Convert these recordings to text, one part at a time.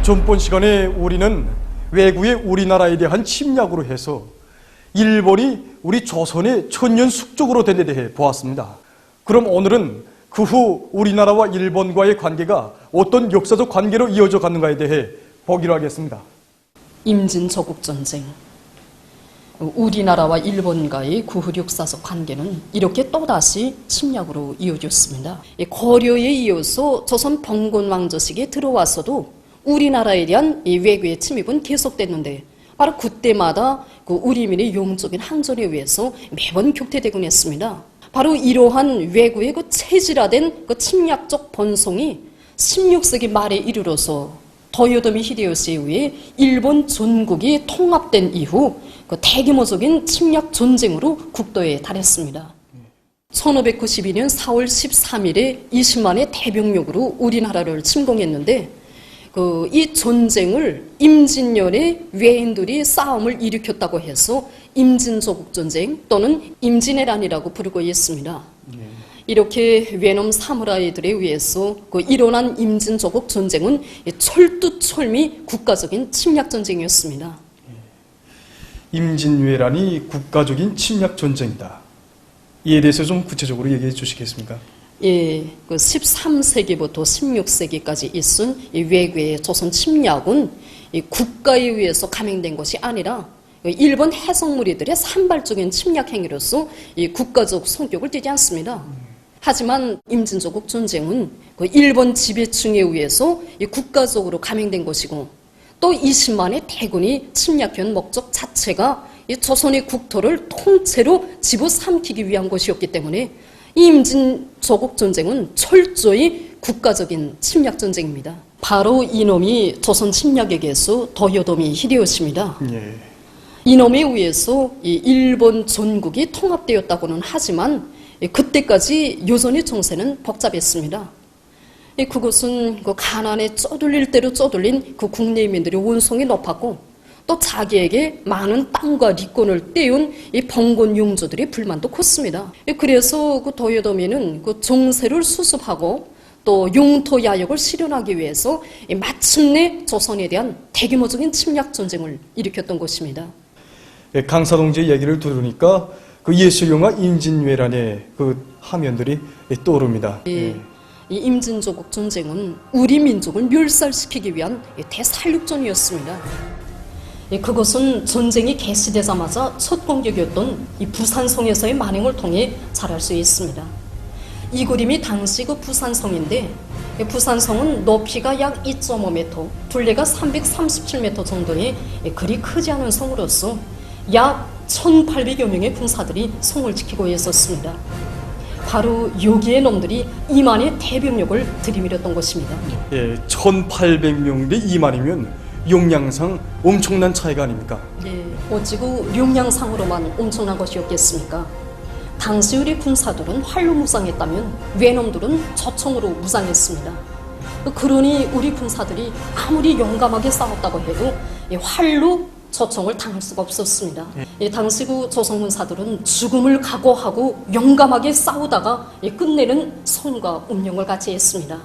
전번 시간에 우리는 외구의 우리나라에 대한 침략으로 해서 일본이 우리 조선의 천년 숙적으로 된 데 대해 보았습니다. 그럼 오늘은 그 후 우리나라와 일본과의 관계가 어떤 역사적 관계로 이어져 갔는가에 대해 보기로 하겠습니다. 임진조국전쟁. 우리나라와 일본과의 그 후 역사적 관계는 이렇게 또다시 침략으로 이어졌습니다. 고려에 이어서 조선 봉건왕조식에 들어와서도 우리나라에 대한 이 외교의 침입은 계속됐는데 바로 그때마다 그 우리민의 영적인 항전에 의해서 매번 격퇴되곤 했습니다. 바로 이러한 외교의 그 체질화된 그 침략적 번성이 16세기 말에 이르러서 도요토미 히데요시에 의해 일본 전국이 통합된 이후 그 대규모적인 침략 전쟁으로 국도에 달했습니다. 1592년 4월 13일에 20만의 대병력으로 우리나라를 침공했는데 이 전쟁을 임진년에 외인들이 싸움을 일으켰다고 해서 임진조국전쟁 또는 임진왜란이라고 부르고 있습니다. 이렇게 외놈 사무라이들에 의해서 일어난 임진조국 전쟁은 철두철미 국가적인 침략 전쟁이었습니다. 임진왜란이 국가적인 침략 전쟁이다. 이에 대해서 좀 구체적으로 얘기해 주시겠습니까? 예, 13세기부터 16세기까지 있은 이 외교의 조선 침략은 국가에 의해서 감행된 것이 아니라 일본 해성무리들의 산발적인 침략 행위로서 이 국가적 성격을 띠지 않습니다. 하지만 임진조국 전쟁은 일본 지배층에 의해서 국가적으로 감행된 것이고 또 20만의 대군이 침략한 목적 자체가 이 조선의 국토를 통째로 집어삼키기 위한 것이었기 때문에 임진조국 전쟁은 철저히 국가적인 침략 전쟁입니다. 바로 이놈이 조선 침략의 개수 도요토미 히데요시입니다. 예. 이놈에 의해서 이 일본 전국이 통합되었다고는 하지만 그때까지 여전히 정세는 복잡했습니다. 그것은 가난에 쪼들릴 대로 쪼들린 그 국내민들의 원성이 높았고 또 자기에게 많은 땅과 리권을 떼운 이 봉건 용조들의 불만도 컸습니다. 그래서 그 도요토미는 그 정세를 수습하고 또 영토 야역을 실현하기 위해서 마침내 조선에 대한 대규모적인 침략 전쟁을 일으켰던 것입니다. 강사 동지의 얘기를 들으니까 그 예술 영화 임진왜란의 그 화면들이 떠오릅니다. 이 임진조국 전쟁은 우리 민족을 멸살시키기 위한 대살육전이었습니다. 그것은 전쟁이 개시되자마자 첫 공격이었던 이 부산성에서의 만행을 통해 잘 알 수 있습니다. 이 그림이 당시 그 부산성인데 부산성은 높이가 약 2.5m, 둘레가 337m 정도의 그리 크지 않은 성으로서 약 1,800여 명의 군사들이 성을 지키고 있었습니다. 바로 여기에 놈들이 2만의 대병력을 들이밀었던 것입니다. 예, 1,800명 대 2만이면 용량상 엄청난 차이가 아닙니까? 네, 어찌고 용량상으로만 엄청난 것이었겠습니까? 당시 우리 군사들은 활로 무장했다면 외놈들은 저총으로 무장했습니다. 그러니 우리 군사들이 아무리 용감하게 싸웠다고 해도 활로 저총을 당할 수가 없었습니다. 당시 그 조선 군사들은 죽음을 각오하고 용감하게 싸우다가 끝내는 성과 운명을 같이 했습니다.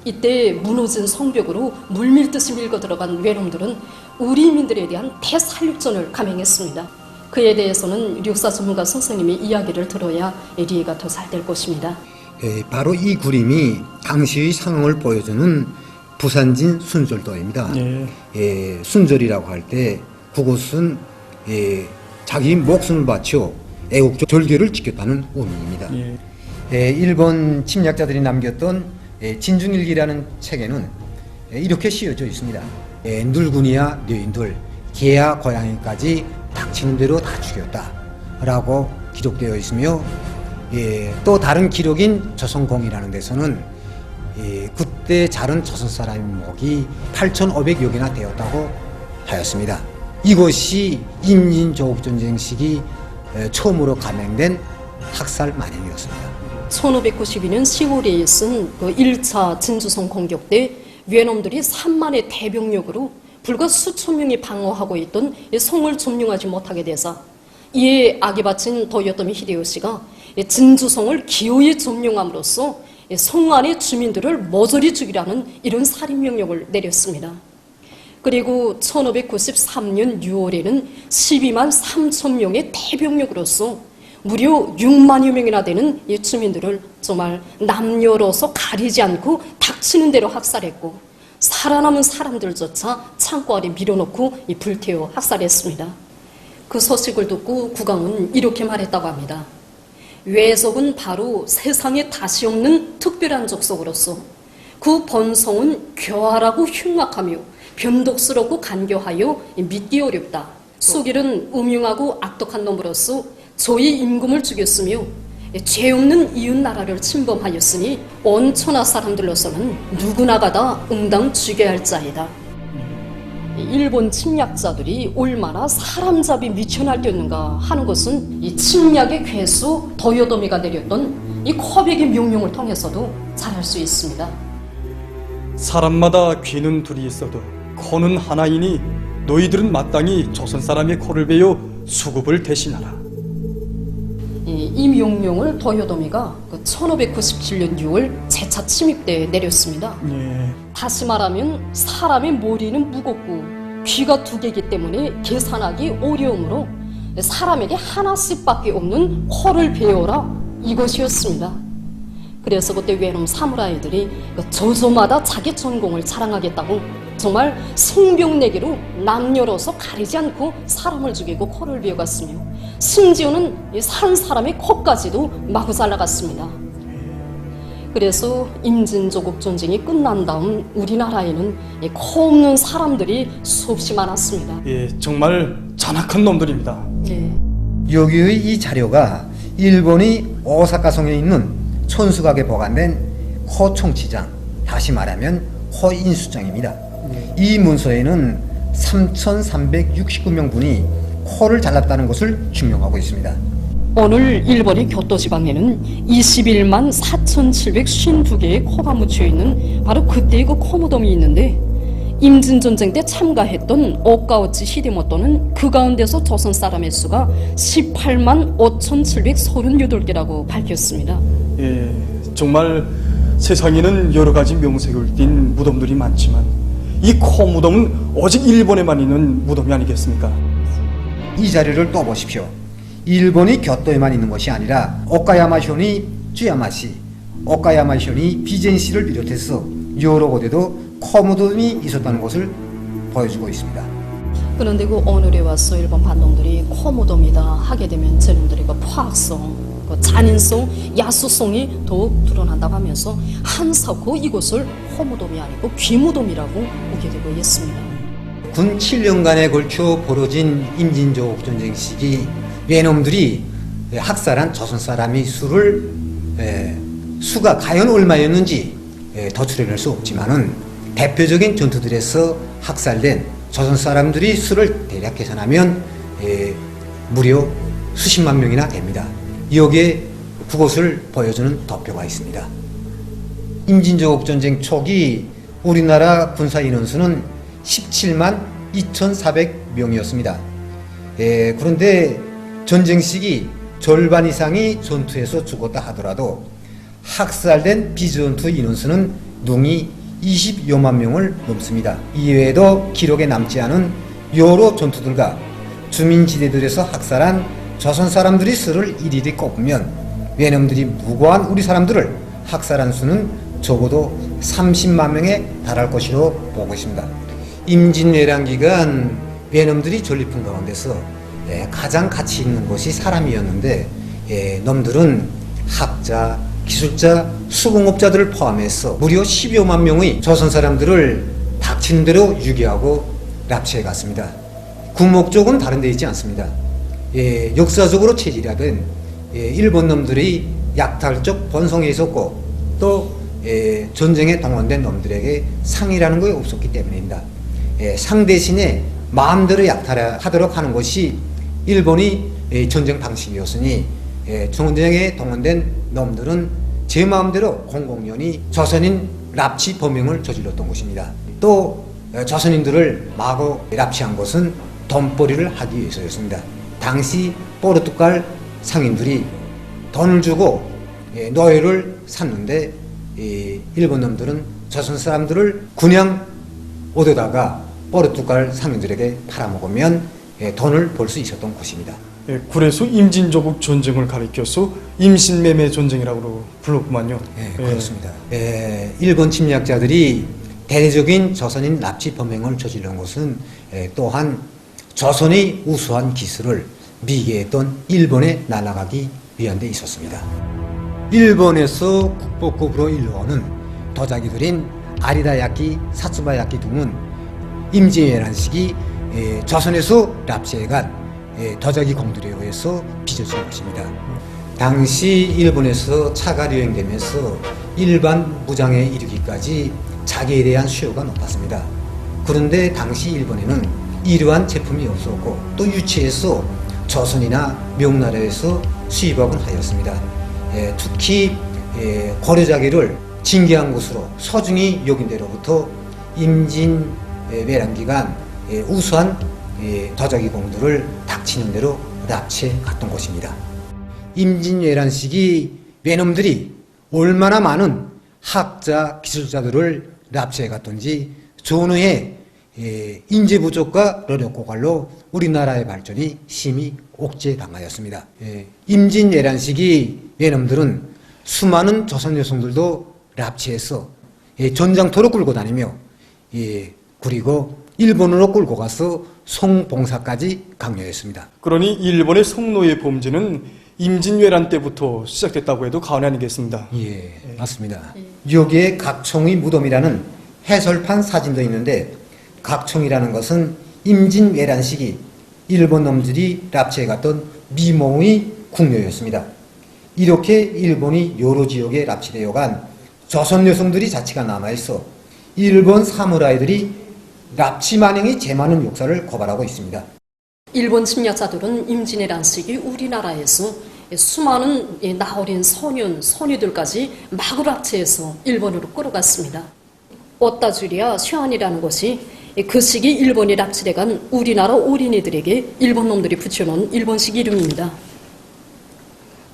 이때 무너진 성벽으로 물밀듯이 밀고 들어간 외놈들은 우리민들에 대한 대살육전을 감행했습니다. 그에 대해서는 역사 전문가 선생님의 이야기를 들어야 이해가 더 잘 될 것입니다. 바로 이 그림이 당시의 상황을 보여주는 부산진 순절도입니다. 순절이라고 할 때 그곳은 자기 목숨을 바쳐 애국적 절개를 지켰다는 의미입니다. 일본 침략자들이 남겼던 진중일기라는 책에는 이렇게 쓰여져 있습니다. 늙은이와 뇌인들, 개와 고양이까지 닥치는 대로 다 죽였다 라고 기록되어 있으며 또 다른 기록인 조선공이라는 데서는 그때 자른 조선 사람의 목이 8,500여 개나 되었다고 하였습니다. 이것이 임진조국전쟁 시기 처음으로 감행된 학살 만행이었습니다. 1592년 10월에 있은 그 1차 진주성 공격 때 외놈들이 3만의 대병력으로 불과 수천 명이 방어하고 있던 성을 점령하지 못하게 되자 이에 악에 바친 도요토미 히데요시가 진주성을 기어이 점령함으로써 성 안의 주민들을 모조리 죽이라는 이런 살인명령을 내렸습니다. 그리고 1593년 6월에는 12만 3천 명의 대병력으로서 무려 6만여 명이나 되는 이 주민들을 정말 남녀로서 가리지 않고 닥치는 대로 학살했고, 살아남은 사람들조차 창고 아래 밀어놓고 불태워 학살했습니다. 그 소식을 듣고 국왕은 이렇게 말했다고 합니다. 외족은 바로 세상에 다시 없는 특별한 족속으로서 그 번성은 교활하고 흉악하며 변덕스럽고 간교하여 믿기 어렵다. 수길은 음흉하고 악독한 놈으로서 저희 임금을 죽였으며 죄 없는 이웃 나라를 침범하였으니 온 천하 사람들로서는 누구나가 다 응당 죽여야 할 자이다. 일본 침략자들이 얼마나 사람잡이 미쳐날뛰었는가 하는 것은 이 침략의 괴수 도요토미가 내렸던 이 코백의 명령을 통해서도 잘 알 수 있습니다. 사람마다 귀는 둘이 있어도 코는 하나이니 너희들은 마땅히 조선 사람의 코를 베어 수급을 대신하라. 이 명령을 도요토미가 1597년 6월 제차 침입 때 내렸습니다. 다시 말하면 사람의 머리는 무겁고 귀가 두 개이기 때문에 계산하기 어려우므로 사람에게 하나씩밖에 없는 코를 베어라, 이것이었습니다. 그래서 그때 외놈 사무라이들이 조조마다 자기 전공을 자랑하겠다고 정말 성병내기로 남녀로서 가리지 않고 사람을 죽이고 코를 베어갔으며, 심지어는 산 사람의 코까지도 마구 잘라갔습니다. 그래서 임진조국 전쟁이 끝난 다음 우리나라에는 코 없는 사람들이 수없이 많았습니다. 예, 정말 잔악한 놈들입니다. 예. 여기의 이 자료가 일본이 오사카성에 있는 촌수각에 보관된 코 총치장, 다시 말하면 코 인수장입니다. 이 문서에는 3,369명분이 코를 잘랐다는 것을 증명하고 있습니다. 오늘 일본의 교토지방에는 21만 4,752개의 코가 묻혀있는 바로 그때의 그 코무덤이 있는데, 임진전쟁 때 참가했던 오카오치 히데모토는 그 가운데서 조선 사람의 수가 18만 5,738개라고 밝혔습니다. 예, 정말 세상에는 여러 가지 명색을 띤 무덤들이 많지만 이 코 무덤은 오직 일본에만 있는 무덤이 아니겠습니까? 이 자료를 또 보십시오. 일본이 교토에만 있는 것이 아니라 오카야마현이 쯔야마시, 오카야마현이 비젠시를 비롯해서 여러 곳에도 코무덤이 있었다는 것을 보여주고 있습니다. 그런데 그 오늘에 와서 일본 반동들이 코무덤이다 하게 되면 저놈들이 그 포악성, 그 잔인성, 야수성이 더욱 드러난다고 하면서 한사코 이곳을 호무덤이 아니고 귀무덤이라고 보게 되고 있습니다. 군 7년간에 걸쳐 벌어진 임진조국 전쟁 시기 외놈들이 학살한 조선 사람의 수가 과연 얼마였는지 도출해낼 수 없지만은 대표적인 전투들에서 학살된 조선 사람들이 수를 대략 계산하면 무려 수십만 명이나 됩니다. 여기에 그것을 보여주는 도표가 있습니다. 임진조국 전쟁 초기 우리나라 군사 인원수는 17만 2,400명이었습니다. 그런데 전쟁 시기 절반 이상이 전투에서 죽었다 하더라도 학살된 비전투 인원수는 능히 20여만 명을 넘습니다. 이외에도 기록에 남지 않은 여러 전투들과 주민지대들에서 학살한 조선 사람들이 수를 일일이 꼽으면 외놈들이 무고한 우리 사람들을 학살한 수는 적어도 30만 명에 달할 것으로 보고 있습니다. 임진왜란 기간 외놈들이 전리품 가운데서 가장 가치 있는 것이 사람이었는데 놈들은 학자, 기술자, 수공업자들을 포함해서 무려 10여만 명의 조선 사람들을 닥치는 대로 유기하고 납치해 갔습니다. 그 목적은 다른 데 있지 않습니다. 역사적으로 체질화된 일본 놈들이 약탈적 번성에 있었고 또 전쟁에 동원된 놈들에게 상이라는 것이 없었기 때문입니다. 상 대신에 마음대로 약탈하도록 하는 것이 일본이 전쟁 방식이었으니 전쟁에 동원된 놈들은 제 마음대로 공공연히 조선인 납치 범행을 저질렀던 것입니다. 또 조선인들을 마구 납치한 것은 돈벌이를 하기 위해서였습니다. 당시 포르투갈 상인들이 돈을 주고 노예를 샀는데 이 일본 놈들은 조선 사람들을 그냥 얻어다가 뽀르투갈 상인들에게 팔아먹으면 돈을 벌 수 있었던 곳입니다. 예, 그래서 임진조국 전쟁을 가리켜서 임신매매 전쟁이라고 불렀구만요. 네, 그렇습니다. 일본 침략자들이 대대적인 조선인 납치 범행을 저지른 것은 또한 조선의 우수한 기술을 미개했던 일본에 날아가기 위한 데 있었습니다. 일본에서 국보급으로 일러오는 도자기들인 아리다야끼, 사츠바야끼 등은 임진왜란 시기 조선에서 납치해간 도자기 공들에 의해서 빚어진 것입니다. 당시 일본에서 차가 유행되면서 일반 무장에 이르기까지 자기에 대한 수요가 높았습니다. 그런데 당시 일본에는 이러한 제품이 없었고 또 유치해서 조선이나 명나라에서 수입하곤 하였습니다. 특히 고려자기를 징계한 것으로 소중히 여긴 데로부터 임진왜란 기간 우수한 도자기 공들을 닥치는 대로 납치해 갔던 것입니다. 임진왜란 시기 외놈들이 얼마나 많은 학자, 기술자들을 납치해 갔던지 전후에 인재 부족과 노력 고갈로 우리나라의 발전이 심히 옥죄당하였습니다. 임진왜란 시기 외놈들은 수많은 조선 여성들도 납치해서 전장터로 끌고 다니며 그리고 일본으로 끌고 가서 성봉사까지 강요했습니다. 그러니 일본의 성노예 범죄는 임진왜란 때부터 시작됐다고 해도 과언이 아니겠습니다. 예, 맞습니다. 여기에 각총의 무덤이라는 해설판 사진도 있는데 각총이라는 것은 임진왜란 시기 일본 놈들이 납치해갔던 미몽의 궁녀였습니다. 이렇게 일본이 여러 지역에 납치되어간 조선 여성들이 자치가 남아있어 일본 사무라이들이 납치 만행이 제많은 역사를 고발하고 있습니다. 일본 침략자들은 임진왜란 시기 우리나라에서 수많은 나어린 소년, 소녀들까지 마구 납치해서 일본으로 끌어갔습니다. 오따주리아 슈안이라는 것이 그 시기 일본이 납치돼간 우리나라 어린이들에게 일본 놈들이 붙여놓은 일본식 이름입니다.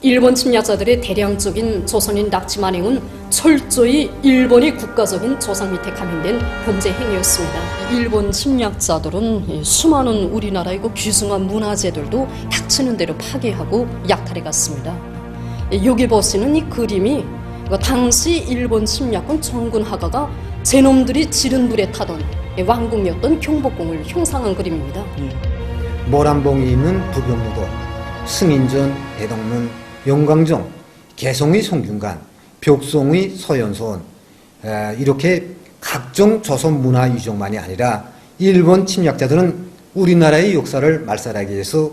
일본 침략자들의 대량적인 조선인 납치 만행은 철저히 일본의 국가적인 조상 밑에 감행된 범죄 행위였습니다. 일본 침략자들은 수많은 우리나라의 그 귀중한 문화재들도 닥치는 대로 파괴하고 약탈해 갔습니다. 여기 보시는 이 그림이 당시 일본 침략군 정군 하가가 제놈들이 지른 불에 타던 왕궁이었던 경복궁을 형상한 그림입니다. 모란봉이 있는 부경무도, 승인전, 대덕문, 영광정, 개성의 송균관, 벽송의 서연소원 이렇게 각종 조선 문화 유적만이 아니라 일본 침략자들은 우리나라의 역사를 말살하기 위해서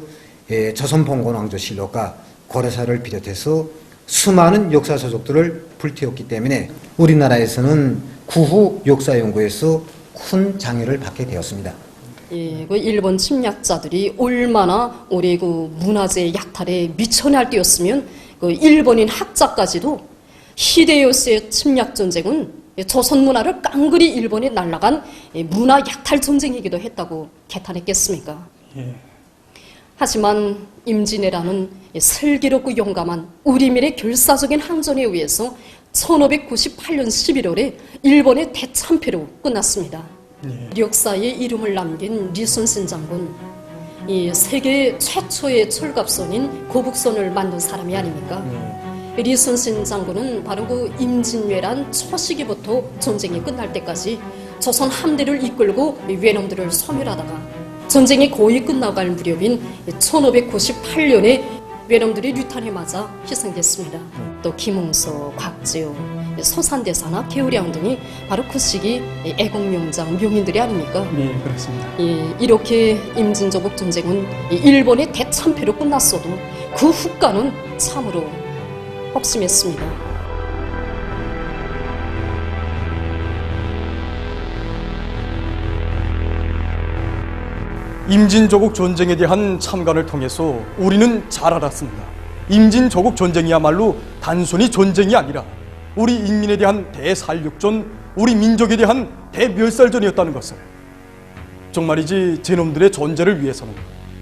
조선봉건왕조실록과 고려사를 비롯해서 수많은 역사 서적들을 불태웠기 때문에 우리나라에서는 구후 역사연구에서 큰 장려를 받게 되었습니다. 예, 그 일본 침략자들이 얼마나 우리 그 문화재 약탈에 미쳐 날뛰었으면 그 일본인 학자까지도 히데요시의 침략 전쟁은 조선 문화를 깡그리 일본에 날아간 문화 약탈 전쟁이기도 했다고 개탄했겠습니까? 예. 하지만 임진왜란은 슬기롭고 용감한 우리밀의 결사적인 항전에 의해서 1598년 11월에 일본의 대참패로 끝났습니다. 역사에 이름을 남긴 리순신 장군, 이 세계 최초의 철갑선인 거북선을 만든 사람이 아닙니까? 리순신 장군은 바로 그 임진왜란 초시기부터 전쟁이 끝날 때까지 조선 함대를 이끌고 외놈들을 소멸하다가 전쟁이 거의 끝나갈 무렵인 1598년에 외놈들이 류탄에 맞아 희생됐습니다. 또 김웅서, 곽지우, 서산대사나 개우량 등이 바로 그 시기 애국명장 명인들이 아닙니까? 네, 그렇습니다. 이렇게 임진조국 전쟁은 일본의 대참패로 끝났어도 그 후과는 참으로 혹심했습니다. 임진조국 전쟁에 대한 참관을 통해서 우리는 잘 알았습니다. 임진조국 전쟁이야말로 단순히 전쟁이 아니라 우리 인민에 대한 대살육전, 우리 민족에 대한 대멸살전이었다는 것을. 정말이지 제놈들의 존재를 위해서는,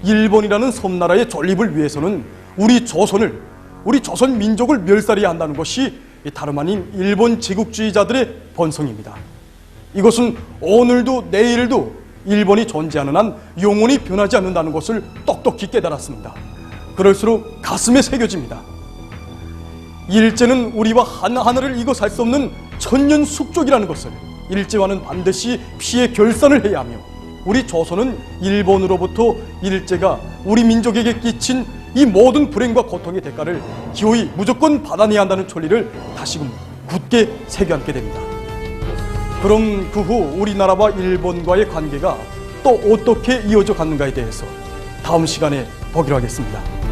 일본이라는 섬나라의 존립을 위해서는 우리 조선을, 우리 조선 민족을 멸살해야 한다는 것이 다름 아닌 일본 제국주의자들의 번성입니다. 이것은 오늘도 내일도 일본이 존재하는 한 영원히 변하지 않는다는 것을 똑똑히 깨달았습니다. 그럴수록 가슴에 새겨집니다. 일제는 우리와 하나하나를 이고 살 수 없는 천년 숙적이라는 것을 일제와는 반드시 피해 결산을 해야 하며, 우리 조선은 일본으로부터 일제가 우리 민족에게 끼친 이 모든 불행과 고통의 대가를 기어이 무조건 받아내야 한다는 천리를 다시금 굳게 새겨안게 됩니다. 그럼 그 후 우리나라와 일본과의 관계가 또 어떻게 이어져 갔는가에 대해서 다음 시간에 보기로 하겠습니다.